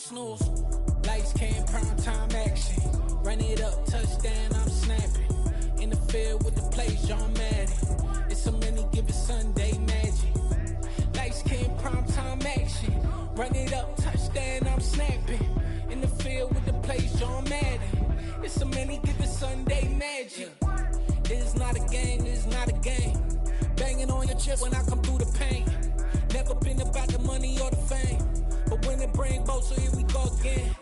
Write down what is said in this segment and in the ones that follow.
snooze. Lights came, prime time action. Run it up, touchdown, I'm snapping. In the field with the plays, John Madden. It's so many given Sunday magic. Lights came, prime time action. Run it up, touchdown, I'm snapping. In the field with the plays, John Madden. It's so many given Sunday magic. It's not a game, it's not a game. Banging on your chest when I come through the pain. Never been about the money or the fame. But when it bring both, so here we go again.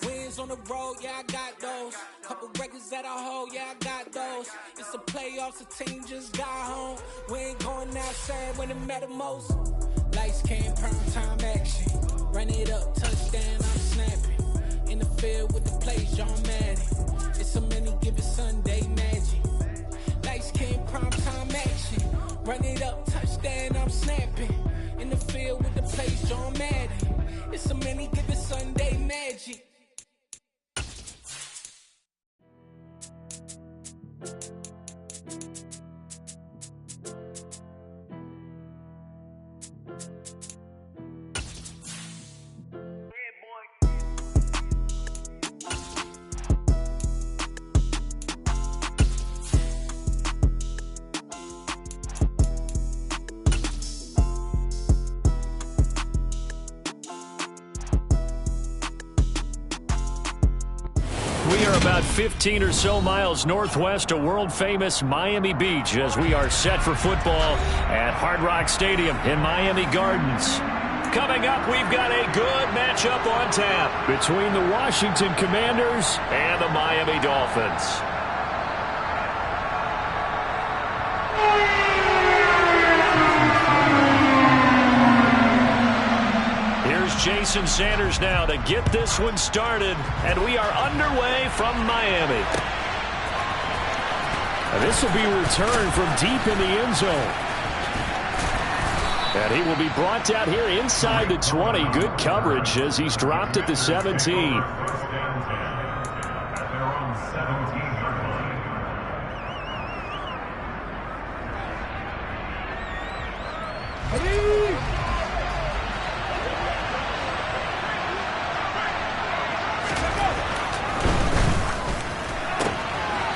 Wins on the road, yeah, I got those. Couple records that I hold, yeah, I got those. It's the playoffs, the team just got home. We ain't going outside when it matter most. Lights came, prime time action. Run it up, touchdown, I'm snapping. In the field with the plays, John Madden. It's so many given Sunday magic. Lights came, prime time action. Run it up, touchdown, I'm snapping. In the field with the plays, John Madden. It's so many given Sunday magic. We are about 15 or so miles northwest of world-famous Miami Beach as we are set for football at Hard Rock Stadium in Miami Gardens. Coming up, we've got a good matchup on tap between the Washington Commanders and the Miami Dolphins. Jason Sanders now to get this one started, and we are underway from Miami. And this will be returned from deep in the end zone. And he will be brought down here inside the 20. Good coverage as he's dropped at the 17.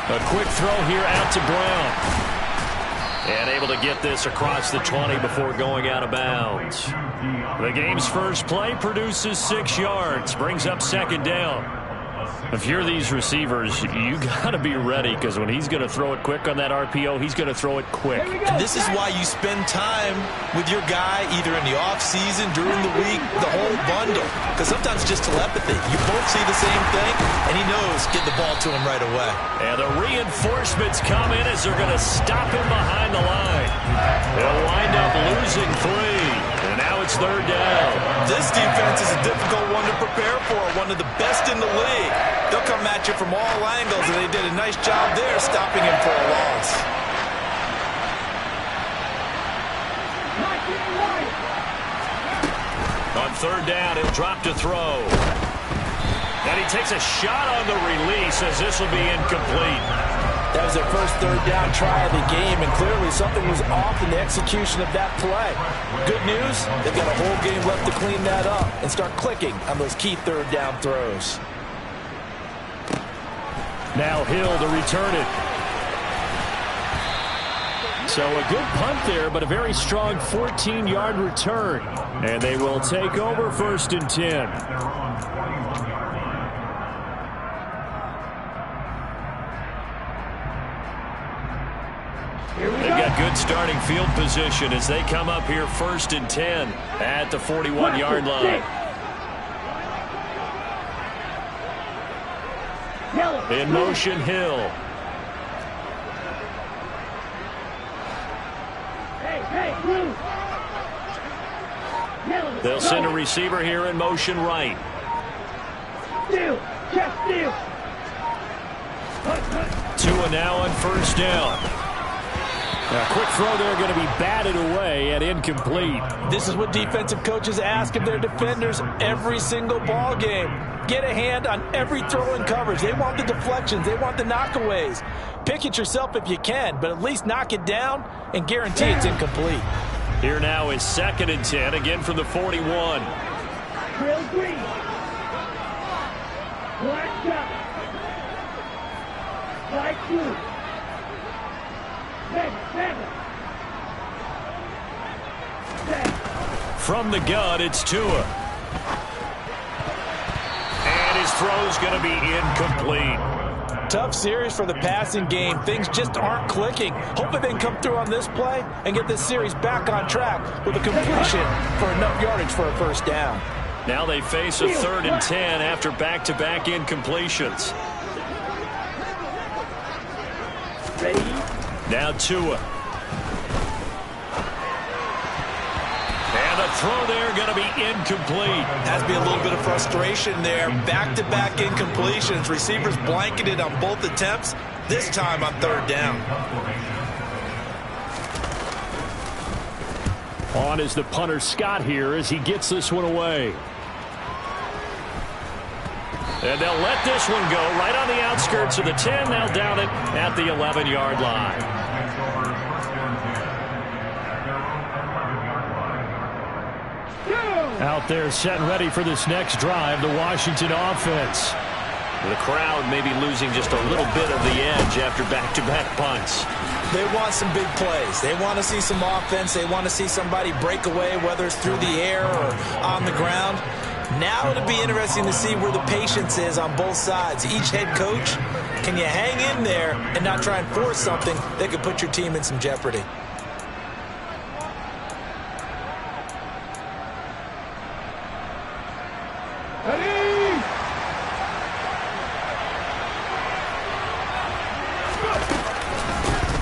A quick throw here out to Brown. And able to get this across the 20 before going out of bounds. The game's first play produces 6 yards. Brings up second down. If you're these receivers, you got to be ready because when he's going to throw it quick on that RPO, he's going to throw it quick. And this is why you spend time with your guy either in the offseason, during the week, the whole bundle. Because sometimes it's just telepathy. You both see the same thing, and he knows get the ball to him right away. And the reinforcements come in as they're going to stop him behind the line. They'll wind up losing 3. And now it's third down. This defense is a difficult one to prepare for, one of the best in the league. They'll come at you from all angles, and they did a nice job there stopping him for a loss. On third down, he'll drop to throw. And he takes a shot on the release as this will be incomplete. That was their first third down try of the game, and clearly something was off in the execution of that play. Good news, they've got a whole game left to clean that up and start clicking on those key third down throws. Now Hill to return it. So a good punt there, but a very strong 14-yard return. And they will take over first and 10. They've got good starting field position as they come up here first and 10 at the 41-yard line. In motion, Hill. They'll send a receiver here in motion right. Tua now on first down. A quick throw there going to be batted away and incomplete. This is what defensive coaches ask of their defenders every single ball game. Get a hand on every throw in coverage. They want the deflections. They want the knockaways. Pick it yourself if you can, but at least knock it down and guarantee it's incomplete. Here now is second and 10, again from the 41. From the gun, it's Tua. And his throw's going to be incomplete. Tough series for the passing game. Things just aren't clicking. Hoping they can come through on this play and get this series back on track with a completion for enough yardage for a first down. Now they face a 3rd and 10 after back-to-back incompletions. Now Tua. And the throw there going to be incomplete. Has to be a little bit of frustration there. Back-to-back incompletions. Receivers blanketed on both attempts. This time on 3rd down. On is the punter Scott here as he gets this one away. And they'll let this one go right on the outskirts of the 10. They'll down it at the 11-yard line. Out there set and ready for this next drive, the Washington offense. The crowd may be losing just a little bit of the edge after back-to-back punts. They want some big plays. They want to see some offense. They want to see somebody break away, whether it's through the air or on the ground. Now it'll be interesting to see where the patience is on both sides. Each head coach, can you hang in there and not try and force something that could put your team in some jeopardy?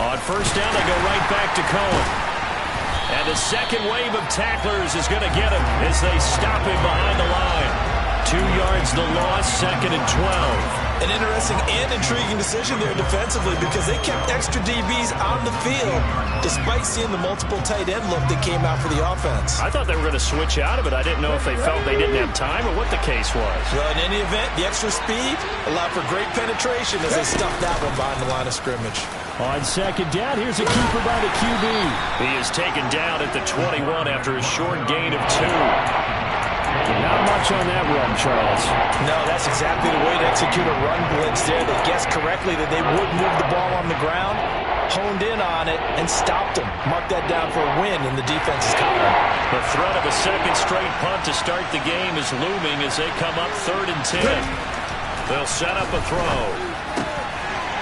On first down, they go right back to Cohen. And the second wave of tacklers is going to get him as they stop him behind the line. 2 yards the loss, 2nd and 12. An interesting and intriguing decision there defensively because they kept extra DBs on the field despite seeing the multiple tight end look that came out for the offense. I thought they were going to switch out of it. I didn't know if they felt they didn't have time or what the case was. Well, in any event, the extra speed allowed for great penetration as they stuffed that one behind the line of scrimmage. On 2nd down, here's a keeper by the QB. He is taken down at the 21 after a short gain of 2. Not much on that run, Charles. No, that's exactly the way to execute a run blitz there. They guessed correctly that they would move the ball on the ground, honed in on it, and stopped them. Mark that down for a win in the defense's column. The threat of a second straight punt to start the game is looming as they come up 3rd and 10. They'll set up a throw.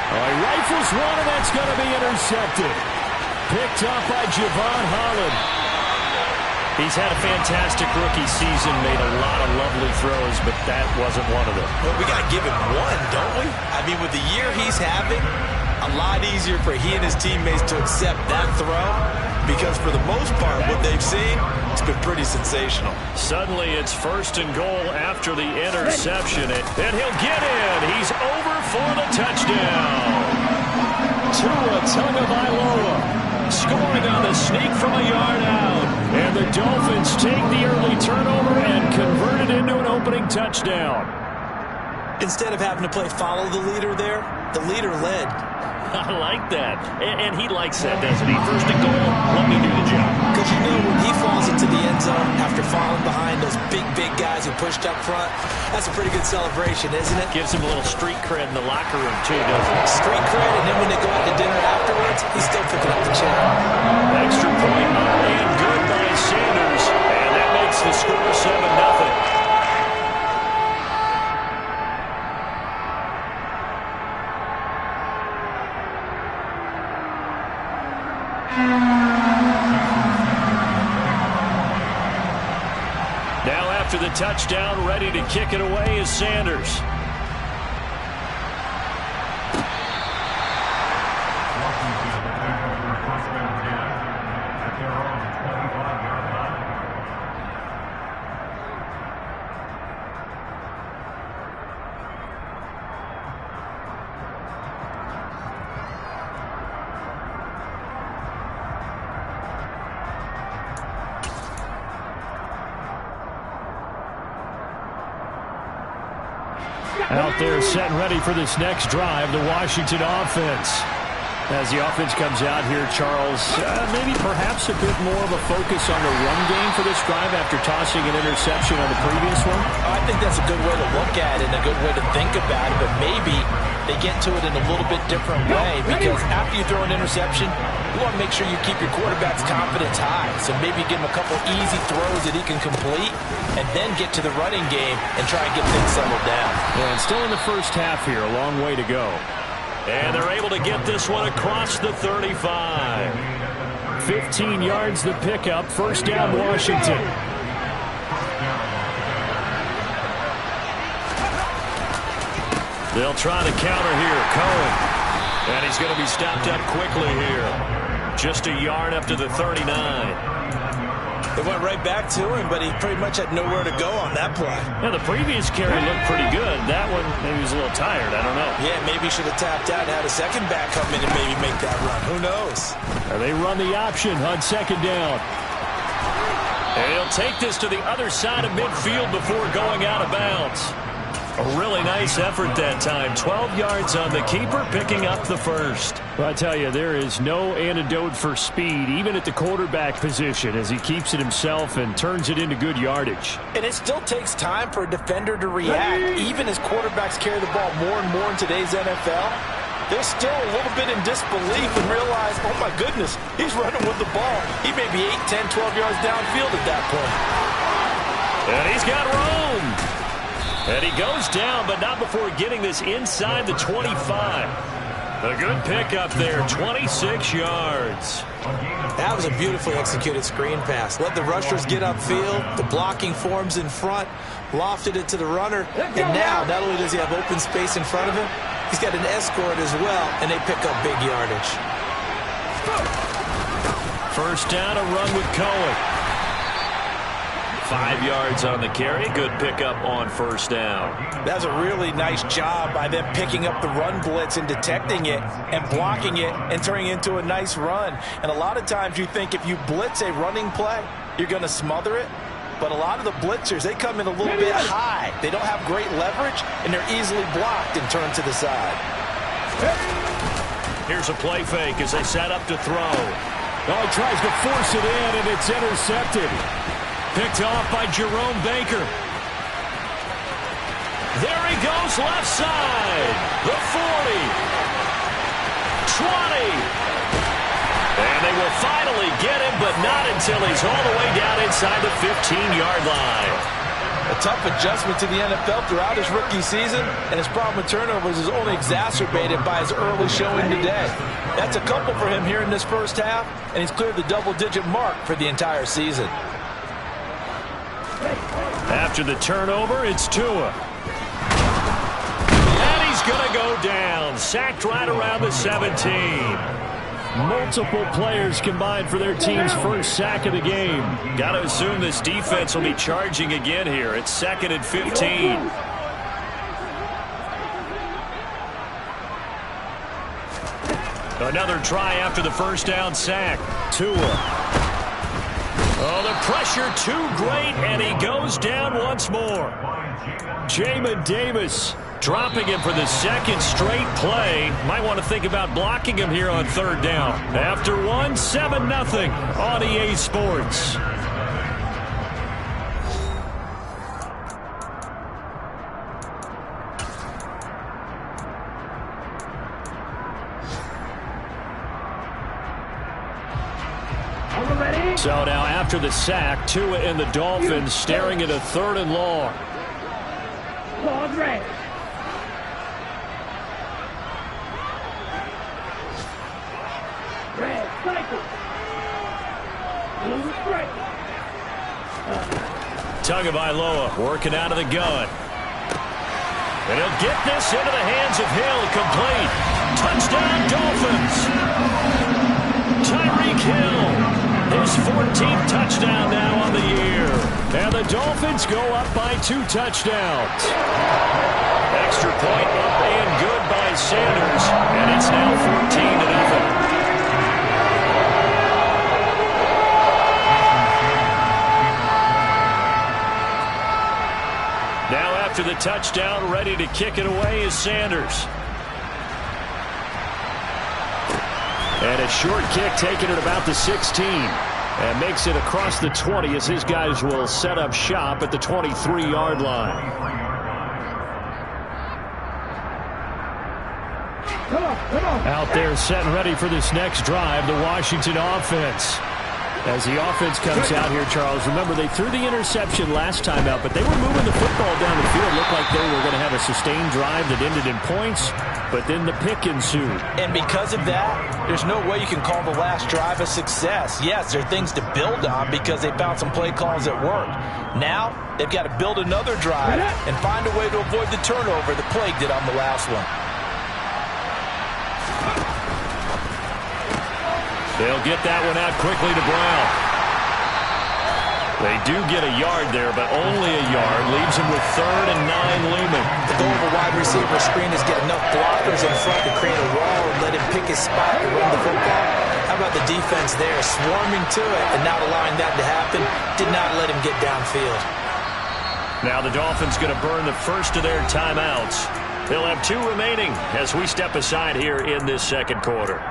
He rifles one, and that's going to be intercepted. Picked up by Javon Holland. He's had a fantastic rookie season, made a lot of lovely throws, but that wasn't one of them. Well, we got to give him one, don't we? I mean, with the year he's having, a lot easier for he and his teammates to accept that throw because for the most part, what they've seen, it's been pretty sensational. Suddenly, it's 1st and goal after the interception, and he'll get in. He's over for the touchdown. Tua Tagovailoa scoring on the sneak from a yard out. And the Dolphins take the early turnover and convert it into an opening touchdown. Instead of having to play follow the leader there, the leader led. I like that. And he likes that, doesn't he? 1st and goal, let me do the job. Because you know when he falls into the end zone after falling behind those big guys who pushed up front, that's a pretty good celebration, isn't it? Gives him a little street cred in the locker room, too, doesn't it? Street cred, and then when they go out to dinner afterwards, he's still picking up the check. Extra point up and good by Sanders. And that makes the score 7-0. Now after the touchdown, ready to kick it away is Sanders. Out there set and ready for this next drive, the Washington offense. As the offense comes out here, Charles, maybe perhaps a bit more of a focus on the run game for this drive after tossing an interception on the previous one? I think that's a good way to look at it and a good way to think about it, but maybe they get to it in a little bit different way, because after you throw an interception, you want to make sure you keep your quarterback's confidence high. So maybe give him a couple easy throws that he can complete and then get to the running game and try and get things settled down. Yeah, and still in the first half here, a long way to go. And they're able to get this one across the 35. 15 yards the pickup. First down, Washington. They'll try to counter here. Cohen. And he's going to be stopped up quickly here. Just a yard up to the 39. They went right back to him, but he pretty much had nowhere to go on that play. Now, the previous carry looked pretty good. That one, maybe he was a little tired. I don't know. Yeah, maybe he should have tapped out and had a second back come in and maybe make that run. Who knows? They run the option on second down. And he'll take this to the other side of midfield before going out of bounds. A really nice effort that time. 12 yards on the keeper, picking up the first. Well, I tell you, there is no antidote for speed, even at the quarterback position, as he keeps it himself and turns it into good yardage. And it still takes time for a defender to react. Even as quarterbacks carry the ball more and more in today's NFL, they're still a little bit in disbelief and realize, oh my goodness, he's running with the ball. He may be 8, 10, 12 yards downfield at that point. And he's got room. And he goes down, but not before getting this inside the 25. A good pickup there, 26 yards. That was a beautifully executed screen pass. Let the rushers get upfield. The blocking forms in front. Lofted it to the runner. And now, not only does he have open space in front of him, he's got an escort as well, and they pick up big yardage. First down, a run with Cohen. 5 yards on the carry. Good pickup on first down. That's a really nice job by them picking up the run blitz and detecting it and blocking it and turning it into a nice run. And a lot of times you think if you blitz a running play, you're going to smother it. But a lot of the blitzers, they come in a little bit high. They don't have great leverage, and they're easily blocked and turned to the side. Here's a play fake as they set up to throw. Oh, he tries to force it in, and it's intercepted. Picked off by Jerome Baker. There he goes, left side. The 40. 20. And they will finally get him, but not until he's all the way down inside the 15-yard line. A tough adjustment to the NFL throughout his rookie season, and his problem with turnovers is only exacerbated by his early showing today. That's a couple for him here in this first half, and he's cleared the double-digit mark for the entire season. After the turnover, it's Tua. And he's going to go down. Sacked right around the 17. Multiple players combined for their team's first sack of the game. Got to assume this defense will be charging again here. It's 2nd and 15. Another try after the first down sack. Tua. Oh, the pressure too great, and he goes down once more. Jamin Davis dropping him for the second straight play. Might want to think about blocking him here on third down. After one, 7-0 on EA Sports. So now after the sack, Tua and the Dolphins staring at a 3rd and long. Tagovailoa working out of the gun. And he'll get this into the hands of Hill, complete. Touchdown, Dolphins. Tyreek Hill. His 14th touchdown now on the year. And the Dolphins go up by 2 touchdowns. Extra point up and good by Sanders. And it's now 14-0. Now after the touchdown, ready to kick it away is Sanders. And a short kick taken at about the 16. And makes it across the 20 as his guys will set up shop at the 23-yard line. Out there set and ready for this next drive, the Washington offense. As the offense comes out here, Charles, remember they threw the interception last time out, but they were moving the football down the field. Looked like they were going to have a sustained drive that ended in points, but then the pick ensued. And because of that, there's no way you can call the last drive a success. Yes, there are things to build on because they found some play calls that worked. Now, they've got to build another drive and find a way to avoid the turnover that plagued it on the last one. They'll get that one out quickly to Brown. They do get a yard there, but only a yard. Leaves him with 3rd and 9 looming. The goal of a wide receiver screen is get enough blockers in front to create a wall and let him pick his spot and run the football. How about the defense there, swarming to it and not allowing that to happen? Did not let him get downfield. Now the Dolphins going to burn the first of their timeouts. They'll have 2 remaining as we step aside here in this second quarter.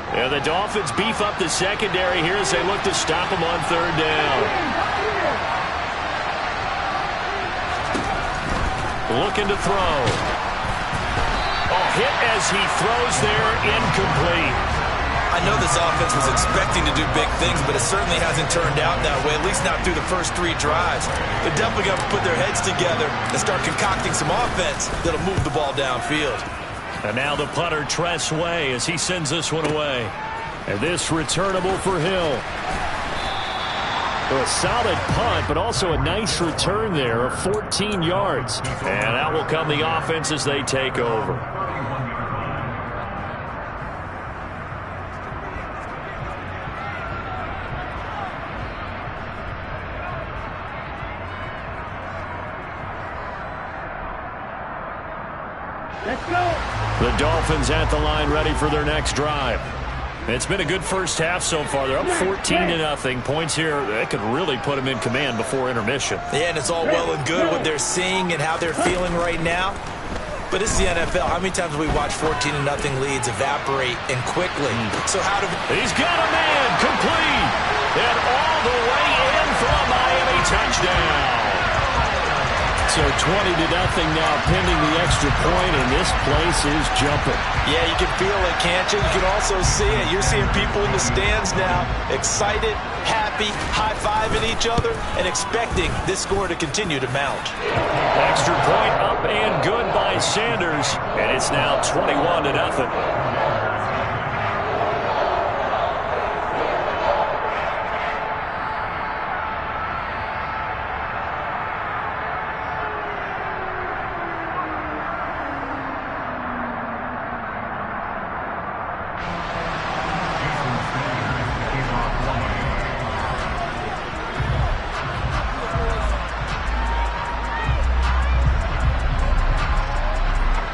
And the Dolphins beef up the secondary here as they look to stop them on 3rd down. Looking to throw. Oh, hit as he throws there, incomplete. I know this offense was expecting to do big things, but it certainly hasn't turned out that way, at least not through the first 3 drives. They're definitely going to put their heads together and start concocting some offense that'll move the ball downfield. And now the punter, Tress Way, as he sends this one away. And this returnable for Hill. A solid punt, but also a nice return there of 14 yards. And out will come the offense as they take over. Let's go. The Dolphins at the line ready for their next drive. It's been a good first half so far. They're up 14-0. Points here, that could really put them in command before intermission. Yeah, and it's all well and good what they're seeing and how they're feeling right now. But this is the NFL. How many times have we watched 14-0 leads evaporate and quickly? So how do we... He's got a man complete. And all the way in for a Miami touchdown. So 20-0 now pending the extra point, and this place is jumping. Yeah, you can feel it, can't you? You can also see it. You're seeing people in the stands now, excited, happy, high-fiving each other, and expecting this score to continue to mount. Extra point up and good by Sanders, and it's now 21-0.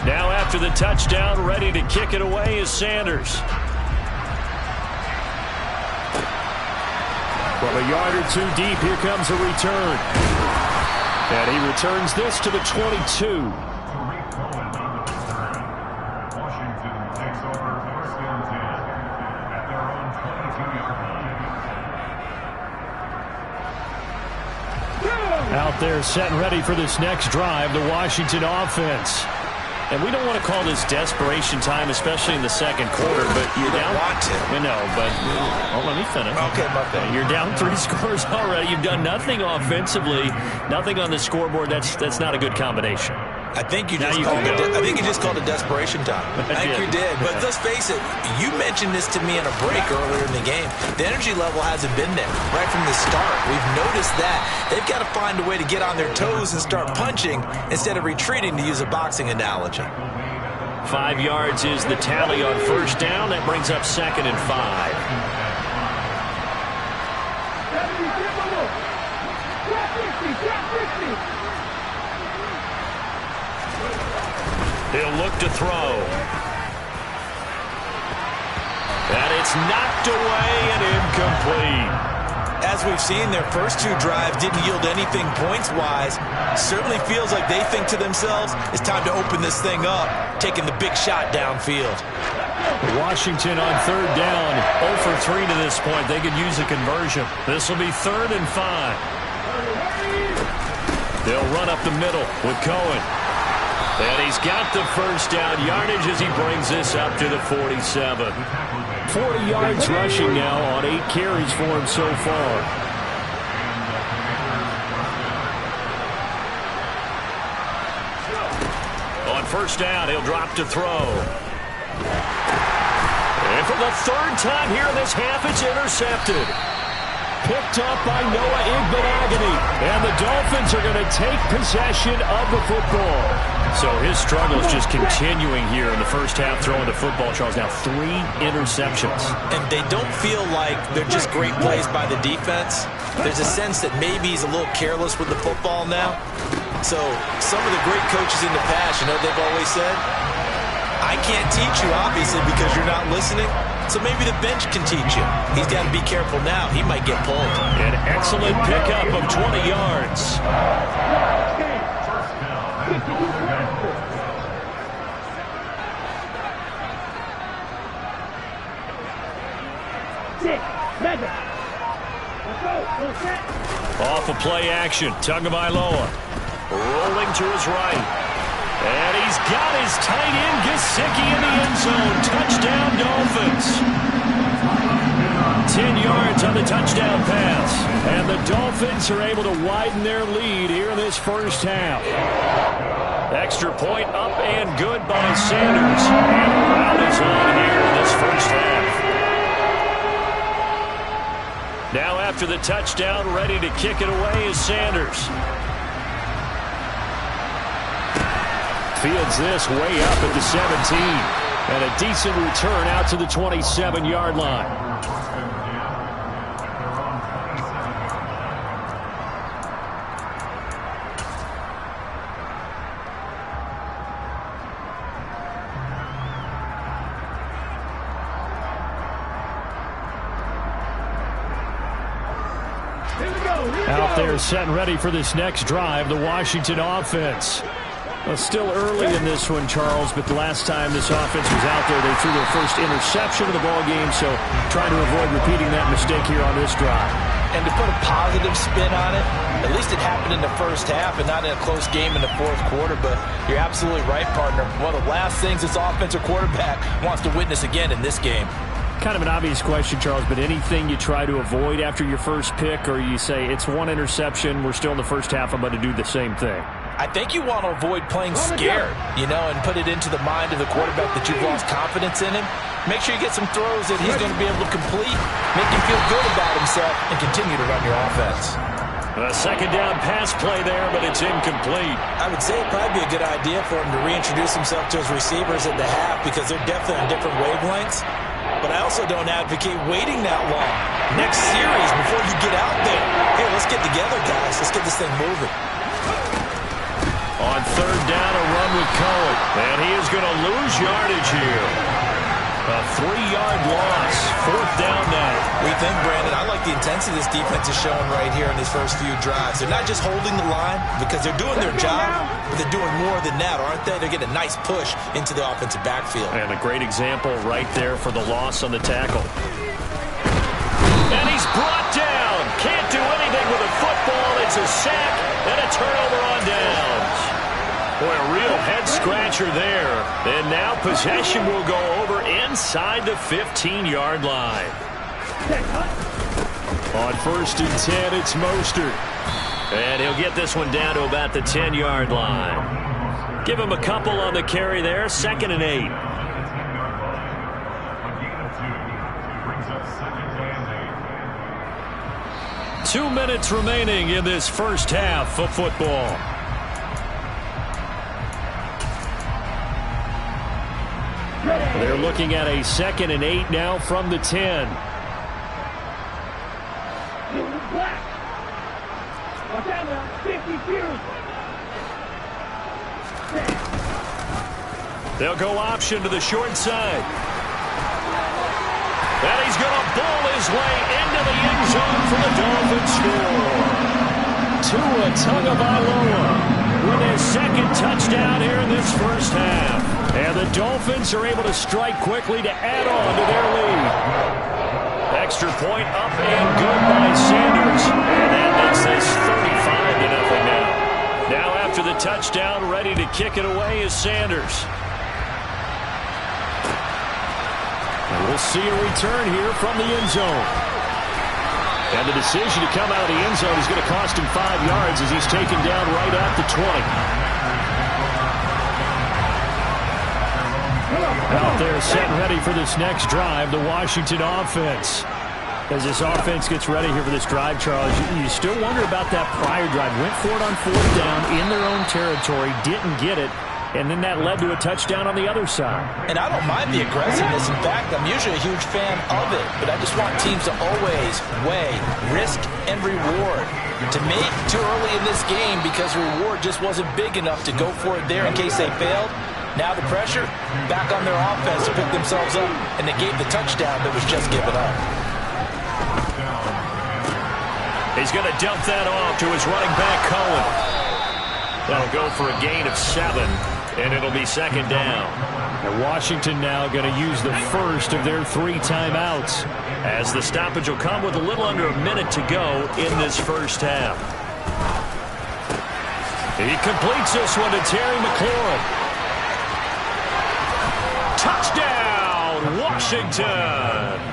Now after the touchdown, ready to kick it away is Sanders. From a yard or 2 deep, here comes a return. And he returns this to the 22. Out there set and ready for this next drive, the Washington offense. And we don't want to call this desperation time, especially in the second quarter, but you're down. Want to. I know, but let me finish. Okay, my bad. You're down 3 scores already. You've done nothing offensively, nothing on the scoreboard. That's not a good combination. I think you just called it desperation time. I think you did. But let's face it, you mentioned this to me in a break earlier in the game. The energy level hasn't been there right from the start. We've noticed that. They've got to find a way to get on their toes and start punching instead of retreating, to use a boxing analogy. 5 yards is the tally on first down. That brings up 2nd and 5. He'll look to throw. And it's knocked away and incomplete. as we've seen, their first two drives didn't yield anything points-wise. Certainly feels like they think to themselves, it's time to open this thing up, taking the big shot downfield. Washington on third down, 0 for 3 to this point. They could use a conversion. This will be 3rd and 5. They'll run up the middle with Cohen. And he's got the first down yardage as he brings this up to the 47. 40 yards rushing now on 8 carries for him so far. On first down, he'll drop to throw. And for the 3rd time here in this half, it's intercepted. Picked up by Noah Igbenogany. And the Dolphins are going to take possession of the football. So his struggle is just continuing here in the first half, throwing the football, Charles. Now 3 interceptions. And they don't feel like they're just great plays by the defense. There's a sense that maybe he's a little careless with the football now. So some of the great coaches in the past, you know, they've always said, I can't teach you, obviously, because you're not listening. So maybe the bench can teach you. He's got to be careful now. He might get pulled. An excellent pickup of 20 yards. Off of play action, Tagovailoa rolling to his right. And he's got his tight end Gesicki in the end zone. Touchdown Dolphins. 10 yards on the touchdown pass. And the Dolphins are able to widen their lead here in this first half. Extra point up and good by Sanders. And a rout is on here in this first half. Now after the touchdown, ready to kick it away is Sanders. Fields this way up at the 17. And a decent return out to the 27-yard line. Out there set and ready for this next drive, the Washington offense. Well, still early in this one, Charles, but the last time this offense was out there, they threw their first interception of the ball game, so trying to avoid repeating that mistake here on this drive. And to put a positive spin on it, at least it happened in the first half and not in a close game in the fourth quarter, but you're absolutely right, partner. One of the last things this offensive quarterback wants to witness again in this game. Kind of an obvious question, Charles, but anything you try to avoid after your first pick, or you say it's one interception, we're still in the first half, I'm going to do the same thing? I think you want to avoid playing scared, you know, and put it into the mind of the quarterback that you've lost confidence in him. Make sure you get some throws that he's going to be able to complete, make him feel good about himself, and continue to run your offense. A second down pass play there, but it's incomplete. I would say it'd probably be a good idea for him to reintroduce himself to his receivers at the half because they're definitely on different wavelengths. But I also don't advocate waiting that long. Next series, before you get out there, hey, let's get together, guys. Let's get this thing moving. On third down, a run with Cohen. And he is going to lose yardage here. A 3-yard loss. Fourth down now. We think, Brandon, I like the intensity this defense is showing right here in these first few drives. They're not just holding the line because they're doing their job, but they're doing more than that, aren't they? They're getting a nice push into the offensive backfield. And a great example right there for the loss on the tackle. And he's brought down. Can't do anything with a football. It's a sack and a turnover on downs. Boy, a real head-scratcher there. And now possession will go over inside the 15-yard line. On first and 10, it's Mostert. And he'll get this one down to about the 10-yard line. Give him a couple on the carry there. 2nd and 8. Two minutes remaining in this first half of football. They're looking at a 2nd and 8 now from the 10. They'll go option to the short side. And he's going to bowl his way into the end time for the Dolphins score. Tua Tagovailoa with his second touchdown here in this first half. And the Dolphins are able to strike quickly to add on to their lead. Extra point up and good by Sanders. And that makes this 35-0 now. Now after the touchdown, ready to kick it away is Sanders. And we'll see a return here from the end zone. And the decision to come out of the end zone is going to cost him 5 yards as he's taken down right at the 20. Out there set and ready for this next drive, the Washington offense. As this offense gets ready here for this drive, Charles, you still wonder about that prior drive. Went for it on 4th down in their own territory, didn't get it, and then that led to a touchdown on the other side. And I don't mind the aggressiveness. In fact, I'm usually a huge fan of it, but I just want teams to always weigh risk and reward. To me, too early in this game because the reward just wasn't big enough to go for it there in case they failed. Now the pressure back on their offense to pick themselves up, and they gave the touchdown that was just given up. He's going to dump that off to his running back, Cohen. That'll go for a gain of 7, and it'll be second down. And Washington now going to use the first of their 3 timeouts, as the stoppage will come with a little under a minute to go in this first half. He completes this one to Terry McLaurin. Touchdown, Washington!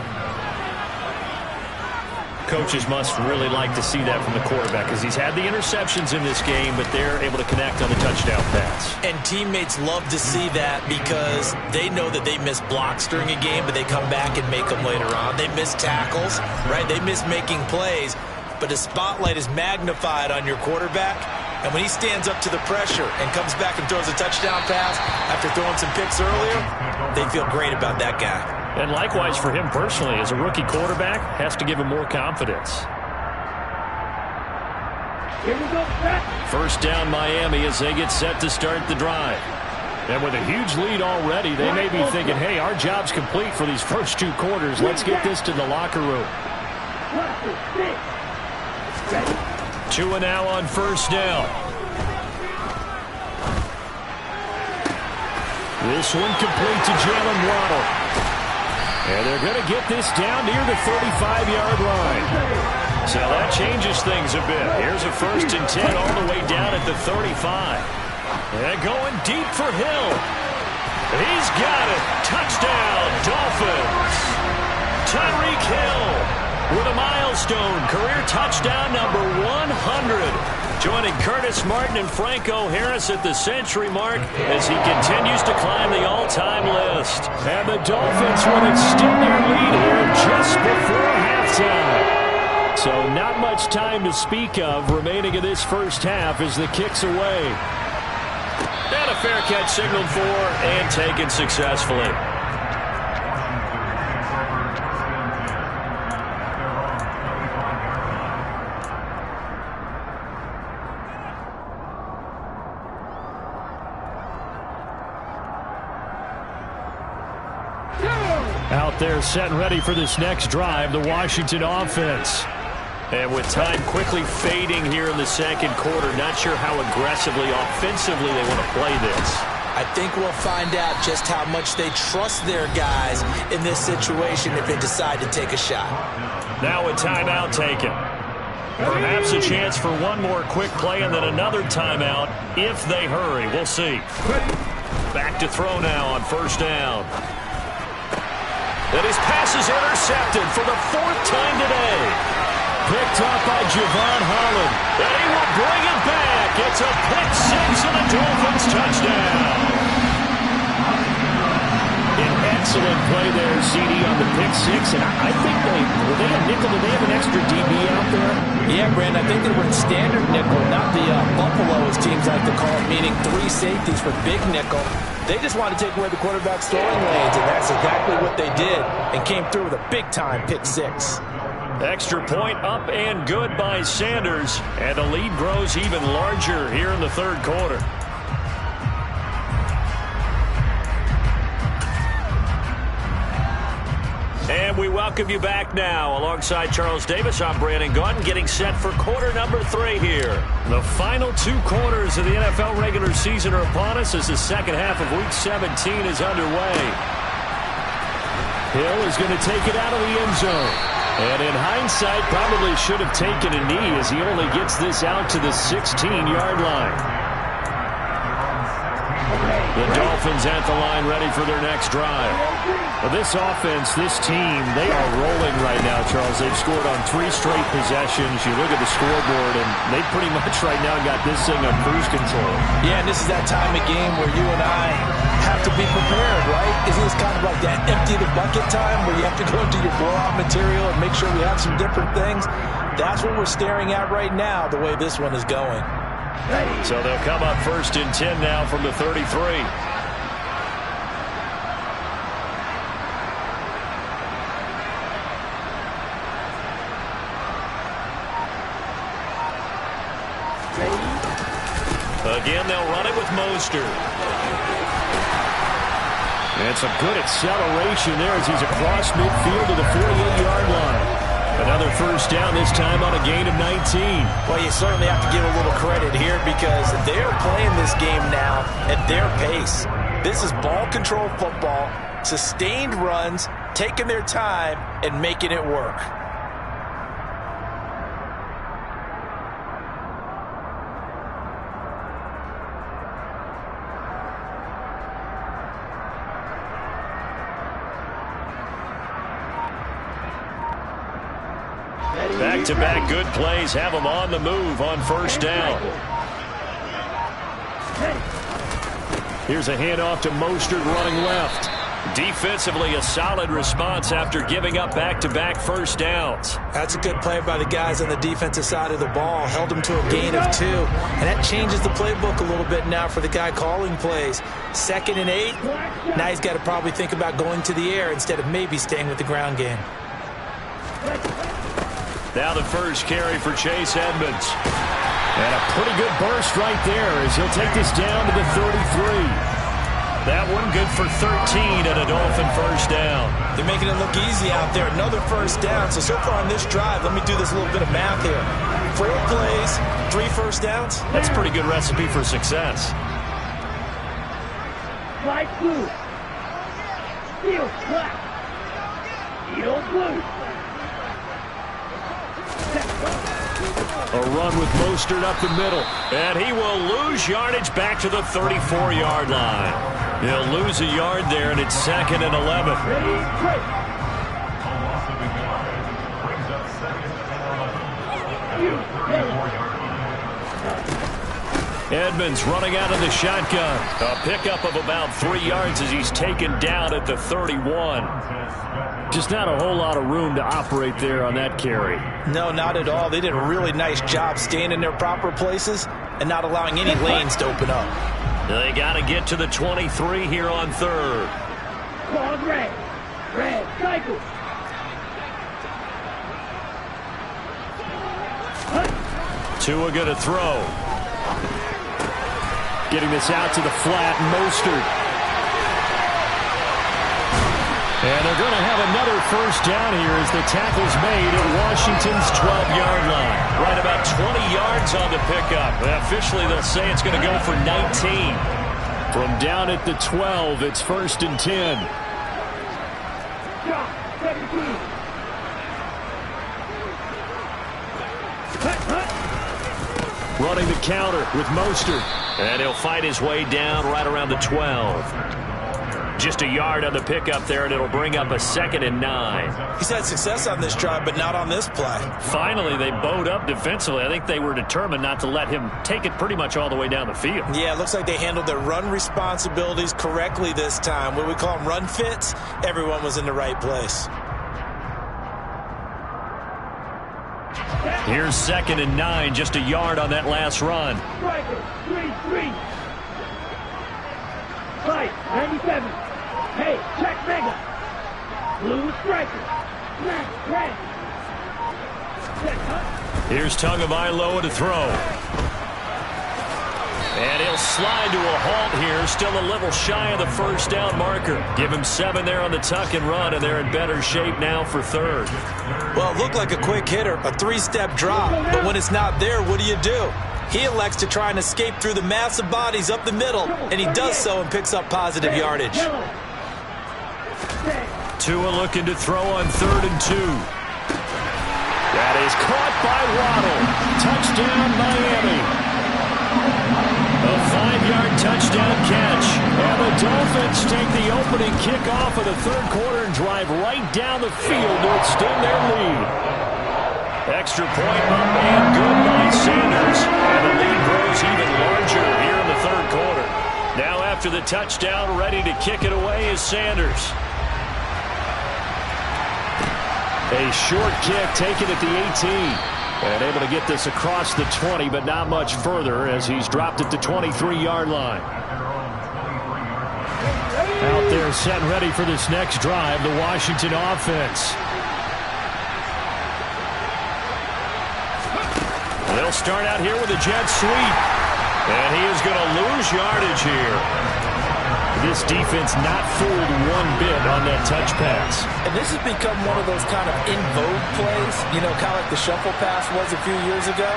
Coaches must really like to see that from the quarterback because he's had the interceptions in this game, but they're able to connect on the touchdown pass. And teammates love to see that because they know that they miss blocks during a game, but they come back and make them later on. They miss tackles, right? They miss making plays, but the spotlight is magnified on your quarterback. And when he stands up to the pressure and comes back and throws a touchdown pass after throwing some picks earlier, they feel great about that guy. And likewise for him personally, as a rookie quarterback, has to give him more confidence. Here we go, first down Miami as they get set to start the drive. And with a huge lead already, they may be thinking, hey, our job's complete for these first 2 quarters. Let's get this to the locker room. Tua now on first down. This one complete to Jalen Waddle. And they're going to get this down near the 35-yard line. So that changes things a bit. Here's a 1st and 10 all the way down at the 35. And going deep for Hill. He's got it. Touchdown, Dolphins. Tyreek Hill with a milestone career touchdown number 100. Joining Curtis Martin and Franco Harris at the century mark as he continues to climb the all-time list. And the Dolphins will extend their lead here just before halftime. So not much time to speak of remaining in this first half as the kick's away. And a fair catch signaled for and taken successfully. Out there set and ready for this next drive, the Washington offense. And with time quickly fading here in the second quarter, not sure how aggressively, offensively they want to play this. I think we'll find out just how much they trust their guys in this situation if they decide to take a shot. Now a timeout taken. Perhaps a chance for one more quick play and then another timeout if they hurry. We'll see. Back to throw now on first down. And his pass is intercepted for the 4th time today. Picked up by Javon Holland. And he will bring it back. It's a pick 6 and a Dolphins touchdown. An excellent play there, CD, on the pick 6. And I think were they a nickel? Did they have an extra DB out there? Yeah, Brandon, I think they were in standard nickel, not the Buffalo, as teams like to call it, meaning 3 safeties for big nickel. They just wanted to take away the quarterback's throwing lanes, and that's exactly what they did, and came through with a big-time pick 6. Extra point up and good by Sanders, and the lead grows even larger here in the third quarter. And we welcome you back now. Alongside Charles Davis, I'm Brandon Gaudin, getting set for quarter number 3 here. The final 2 quarters of the NFL regular season are upon us as the second half of Week 17 is underway. Hill is going to take it out of the end zone. And in hindsight, probably should have taken a knee as he only gets this out to the 16-yard line. The Dolphins at the line ready for their next drive. Well, this offense, this team, they are rolling right now, Charles. They've scored on 3 straight possessions. You look at the scoreboard, and they pretty much right now got this thing on cruise control. Yeah, and this is that time of game where you and I have to be prepared, right? Isn't this kind of like that empty the bucket time where you have to go into your blowout material and make sure we have some different things? That's what we're staring at right now, the way this one is going. So they'll come up 1st and 10 now from the 33. Again, they'll run it with Mostert. And some good acceleration there as he's across midfield to the 48-yard line. Another first down, this time on a gain of 19. Well, you certainly have to give a little credit here because they're playing this game now at their pace. This is ball control football, sustained runs, taking their time, and making it work. Back-to-back good plays have them on the move on first down. Here's a handoff to Mostert running left. Defensively, a solid response after giving up back-to-back first downs. That's a good play by the guys on the defensive side of the ball. Held them to a gain of 2. And that changes the playbook a little bit now for the guy calling plays. 2nd and 8. Now he's got to probably think about going to the air instead of maybe staying with the ground game. Now the first carry for Chase Edmonds. And a pretty good burst right there as he'll take this down to the 33. That one good for 13 and a Dolphin first down. They're making it look easy out there. Another first down. So far on this drive, let me do this little bit of math here. 4 plays, 3 first downs. That's a pretty good recipe for success. Light blue. Field black. Field blue. A run with Mostert up the middle. And he will lose yardage back to the 34-yard line. He'll lose a yard there, and it's 2nd and 11. Edmonds running out of the shotgun. A pickup of about 3 yards as he's taken down at the 31. Just not a whole lot of room to operate there on that carry. No, not at all. They did a really nice job staying in their proper places and not allowing any lanes to open up. They got to get to the 23 here on 3rd. Called red. Red cycle. Tua going to throw. Getting this out to the flat, Mostert. And they're going to have another first down here as the tackle's made at Washington's 12-yard line. Right about 20 yards on the pickup. Officially, they'll say it's going to go for 19. From down at the 12, it's 1st and 10. Running the counter with Mostert. And he'll fight his way down right around the 12. Just a yard on the pickup there, and it'll bring up a 2nd and 9. He's had success on this drive, but not on this play. Finally, they bowed up defensively. I think they were determined not to let him take it pretty much all the way down the field. Yeah, it looks like they handled their run responsibilities correctly this time. What we call them run fits, everyone was in the right place. Here's 2nd and 9, just a yard on that last run. Striker, 3-3. Fight, 97. Hey, check mega. Blue striker. Black, red. Set, huh? Here's Tagovailoa to throw. And he'll slide to a halt here, still a little shy of the first down marker. Give him 7 there on the tuck and run, and they're in better shape now for third. Well, it looked like a quick hitter, a 3-step drop, but when it's not there, what do? He elects to try and escape through the massive bodies up the middle, and he does so and picks up positive yardage. Tua looking to throw on 3rd and 2. That is caught by Waddle. Touchdown, Miami. A 5-yard touchdown catch. And the Dolphins take the opening kickoff of the 3rd quarter and drive right down the field to extend their lead. Extra point up and good by Sanders. And the lead grows even larger here in the 3rd quarter. Now after the touchdown, ready to kick it away is Sanders. A short kick taken at the 18. And able to get this across the 20, but not much further as he's dropped it to 23-yard line. Out there set ready for this next drive, the Washington offense. They'll start out here with a jet sweep. And he is going to lose yardage here. This defense not fooled one bit on that touch pass. And this has become one of those kind of in vogue plays, kind of like the shuffle pass was a few years ago.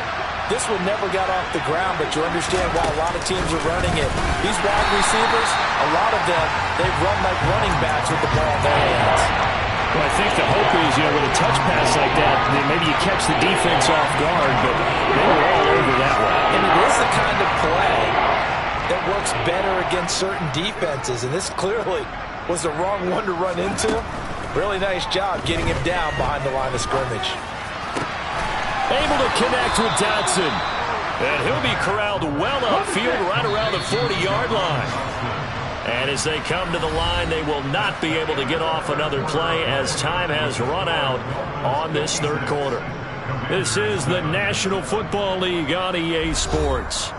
This one never got off the ground, but you understand why a lot of teams are running it. These wide receivers, a lot of them, they run like running backs with the ball in their hands. Well, I think the hope is, with a touch pass like that, maybe you catch the defense off guard, but they were all over that one. And it is the kind of play that works better against certain defenses, and this clearly was the wrong one to run into. Really nice job getting him down behind the line of scrimmage. Able to connect with Dotson. And he'll be corralled well upfield right around the 40-yard line. And as they come to the line, they will not be able to get off another play as time has run out on this 3rd quarter. This is the National Football League on EA Sports.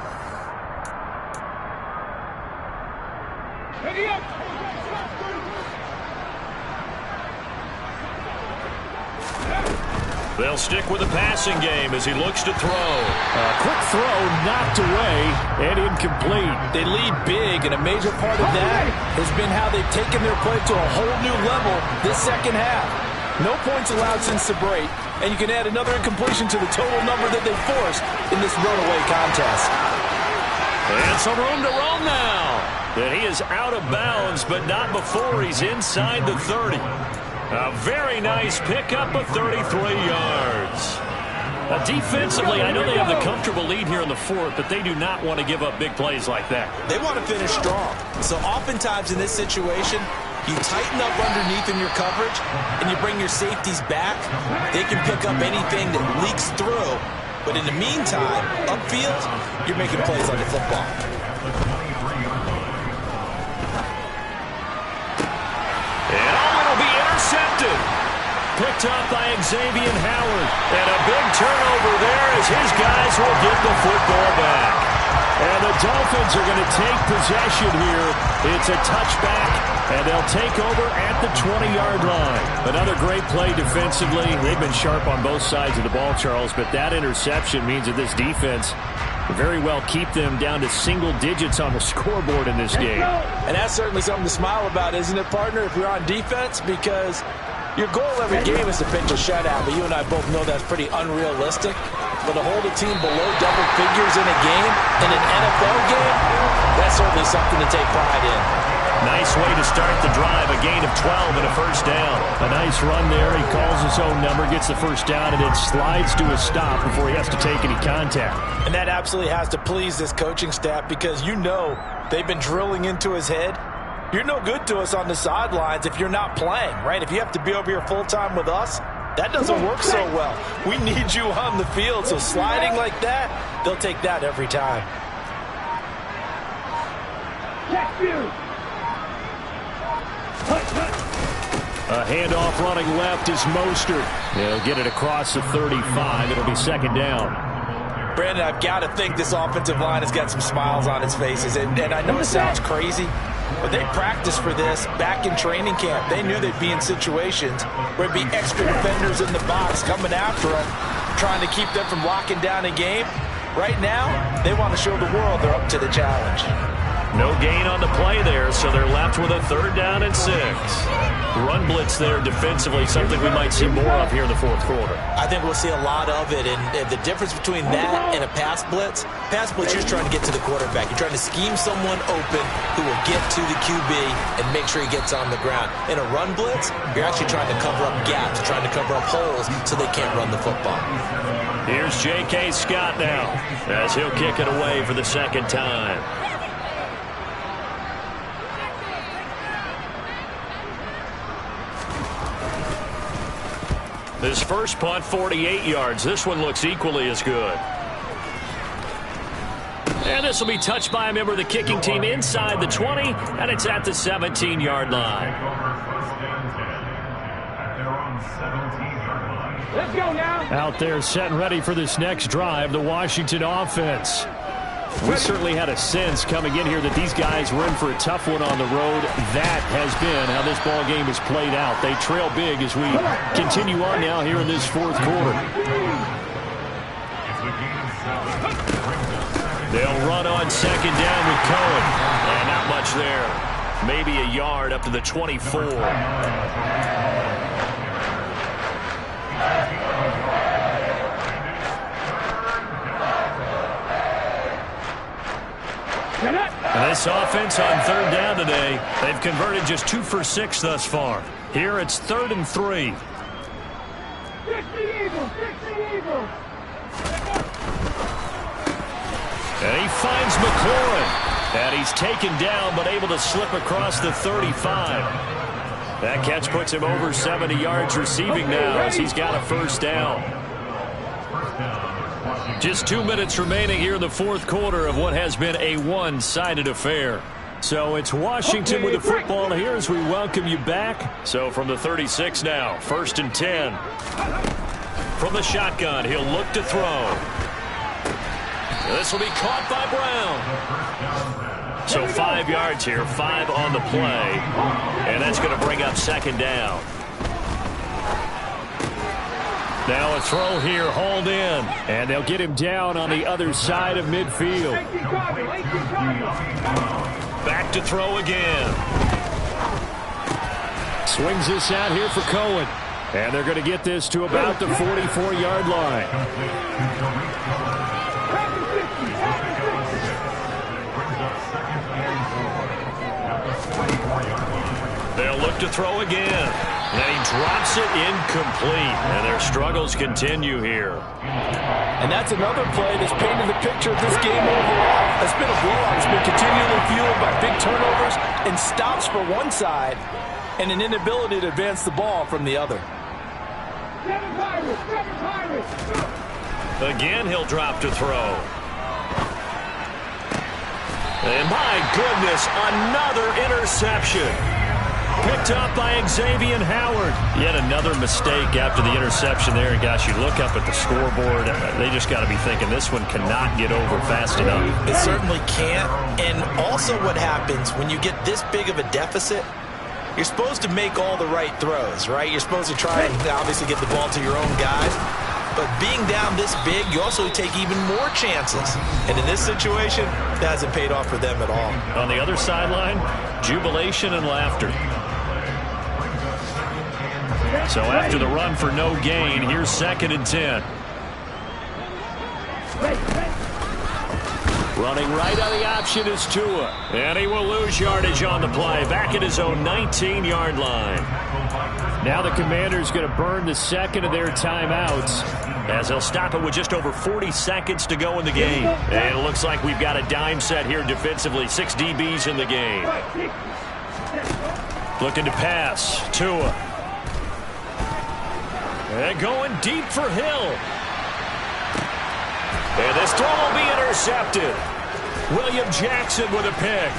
They'll stick with the passing game as he looks to throw. A quick throw knocked away and incomplete. They lead big, and a major part of that has been how they've taken their play to a whole new level this second half. No points allowed since the break, and you can add another incompletion to the total number that they forced in this runaway contest. And some room to roam now. And he is out of bounds, but not before he's inside the 30. A very nice pickup of 33 yards. Defensively, I know they have the comfortable lead here in the 4th, but they do not want to give up big plays like that. They want to finish strong. So oftentimes in this situation, you tighten up underneath in your coverage, and you bring your safeties back. They can pick up anything that leaks through. But in the meantime, upfield, you're making plays on the football. Intercepted. Picked up by Xavier Howard. And a big turnover there as his guys will get the football back. And the Dolphins are going to take possession here. It's a touchback, and they'll take over at the 20-yard line. Another great play defensively. They've been sharp on both sides of the ball, Charles, but that interception means that this defense very well keep them down to single digits on the scoreboard in this game. And that's certainly something to smile about, isn't it, partner, if you're on defense? Because your goal every game is to pinch a shutout, but you and I both know that's pretty unrealistic. But to hold a team below double figures in a game, in an NFL game, that's certainly something to take pride in. Nice way to start the drive, a gain of 12 and a first down. A nice run there. He calls his own number, gets the first down, and then slides to a stop before he has to take any contact. And that absolutely has to please this coaching staff because they've been drilling into his head. You're no good to us on the sidelines if you're not playing, right? If you have to be over here full-time with us, that doesn't work so well. We need you on the field, so sliding like that, they'll take that every time. A handoff running left is Mostert. They'll get it across the 35. It'll be second down. Brandon, I've got to think this offensive line has got some smiles on its faces. And I know it sounds crazy, but they practiced for this back in training camp. They knew they'd be in situations where it'd be extra defenders in the box coming after them, trying to keep them from locking down a game. Right now, they want to show the world they're up to the challenge. No gain on the play there, so they're left with a 3rd down and 6. Run blitz there defensively, something we might see more of here in the 4th quarter. I think we'll see a lot of it, and the difference between that and a pass blitz, you're just trying to get to the quarterback. You're trying to scheme someone open who will get to the QB and make sure he gets on the ground. In a run blitz, you're actually trying to cover up gaps, trying to cover up holes so they can't run the football. Here's J.K. Scott now as he'll kick it away for the 2nd time. His first punt, 48 yards. This one looks equally as good. And this will be touched by a member of the kicking team inside the 20, and it's at the 17-yard line. Let's go now. Out there set and ready for this next drive, the Washington offense. We certainly had a sense coming in here that these guys were in for a tough one on the road. That has been how this ball game has played out. They trail big as we continue on now here in this 4th quarter. They'll run on 2nd down with Cohen. And not much there. Maybe a yard up to the 24. And this offense on 3rd down today, they've converted just 2 for 6 thus far. Here it's 3rd and 3. And he finds McLaurin. And he's taken down but able to slip across the 35. That catch puts him over 70 yards receiving now as he's got a 1st down. Just 2 minutes remaining here in the 4th quarter of what has been a one-sided affair. So it's Washington with the football here as we welcome you back. So from the 36 now, 1st and 10. From the shotgun, he'll look to throw. This will be caught by Brown. So 5 yards here, 5 on the play. And that's going to bring up 2nd down. Now a throw here, hauled in. And they'll get him down on the other side of midfield. Back to throw again. Swings this out here for Cohen. And they're going to get this to about the 44-yard line. They'll look to throw again. And he drops it incomplete. And their struggles continue here. And that's another play that's painted the picture of this game overall. It's been a blowout. It's been continually fueled by big turnovers and stops for one side and an inability to advance the ball from the other. Again, he'll drop to throw. And my goodness, another interception. Picked up by Xavier Howard. Yet another mistake after the interception there. And gosh, you look up at the scoreboard, they just got to be thinking this one cannot get over fast enough. It certainly can't. And also what happens when you get this big of a deficit, you're supposed to make all the right throws, right? You're supposed to try and obviously get the ball to your own guys. But being down this big, you also take even more chances. And in this situation, that hasn't paid off for them at all. On the other sideline, jubilation and laughter. So after the run for no gain, here's 2nd and 10. Running right on the option is Tua. And he will lose yardage on the play. Back at his own 19-yard line. Now the Commanders going to burn the second of their timeouts as they'll stop it with just over 40 seconds to go in the game. And it looks like we've got a dime set here defensively. 6 DBs in the game. Looking to pass. Tua. And going deep for Hill. And this throw will be intercepted. William Jackson with a pick.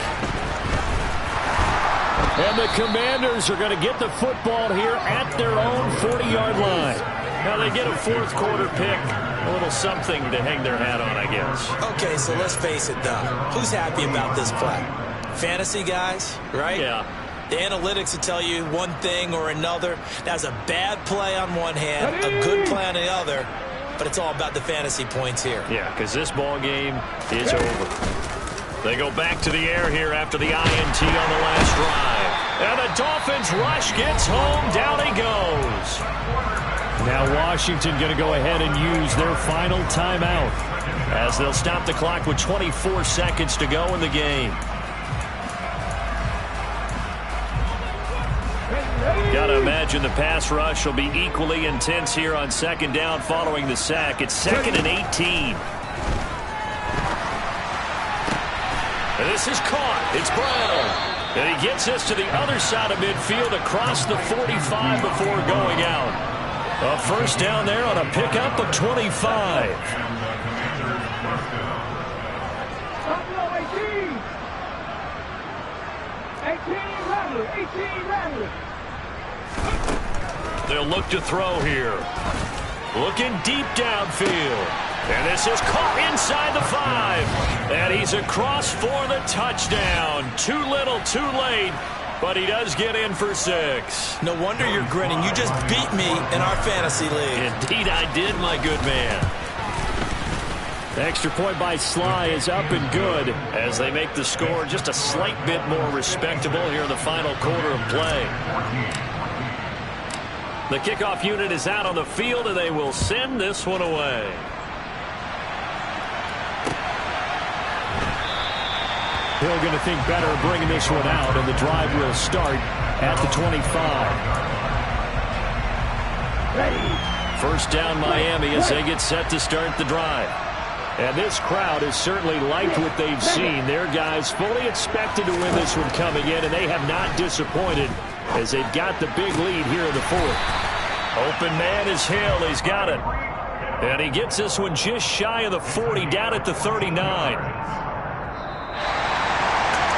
And the Commanders are going to get the football here at their own 40-yard line. Now they get a 4th quarter pick. A little something to hang their hat on, I guess. Okay, so let's face it, though. Who's happy about this play? Fantasy guys, right? Yeah. The analytics will tell you one thing or another. That's a bad play on one hand, a good play on the other. but it's all about the fantasy points here. Yeah, because this ball game is over. They go back to the air here after the INT on the last drive. And the Dolphins rush gets home. Down he goes. Now Washington going to go ahead and use their final timeout as they'll stop the clock with 24 seconds to go in the game. Got to imagine the pass rush will be equally intense here on second down following the sack. It's 2nd and 18. And this is caught. It's Brown. And he gets us to the other side of midfield across the 45 before going out. A first down there on a pickup of 25. Buffalo 18. 18 Rattler. 18 Rattler. They'll look to throw here. Looking deep downfield. And this is caught inside the 5. And he's across for the touchdown. Too little, too late. But he does get in for 6. No wonder you're grinning. You just beat me in our fantasy league. Indeed I did, my good man. The extra point by Sly is up and good as they make the score just a slight bit more respectable here in the final quarter of play. The kickoff unit is out on the field, and they will send this one away. Hill going to think better of bringing this one out, and the drive will start at the 25. First down Miami as they get set to start the drive. And this crowd has certainly liked what they've seen. Their guys fully expected to win this one coming in, and they have not disappointed as they've got the big lead here in the 4th. Open man is Hill. He's got it. And he gets this one just shy of the 40, down at the 39.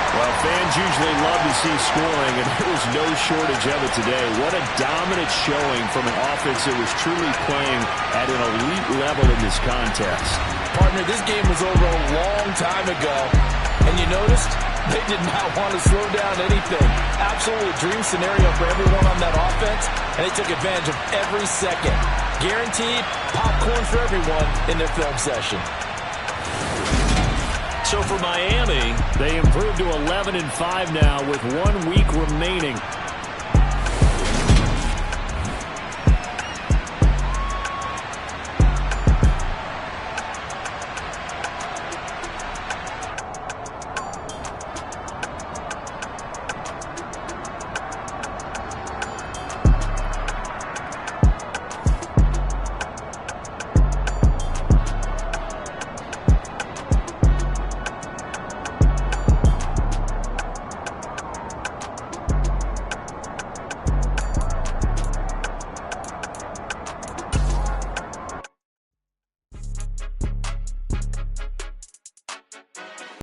Well, fans usually love to see scoring, and there was no shortage of it today. What a dominant showing from an offense that was truly playing at an elite level in this contest. Partner, this game was over a long time ago, and you noticed they did not want to slow down anything. Absolutely a dream scenario for everyone on that offense, and they took advantage of every second. Guaranteed popcorn for everyone in their film session. So for Miami, they improved to 11-5 now with 1 week remaining.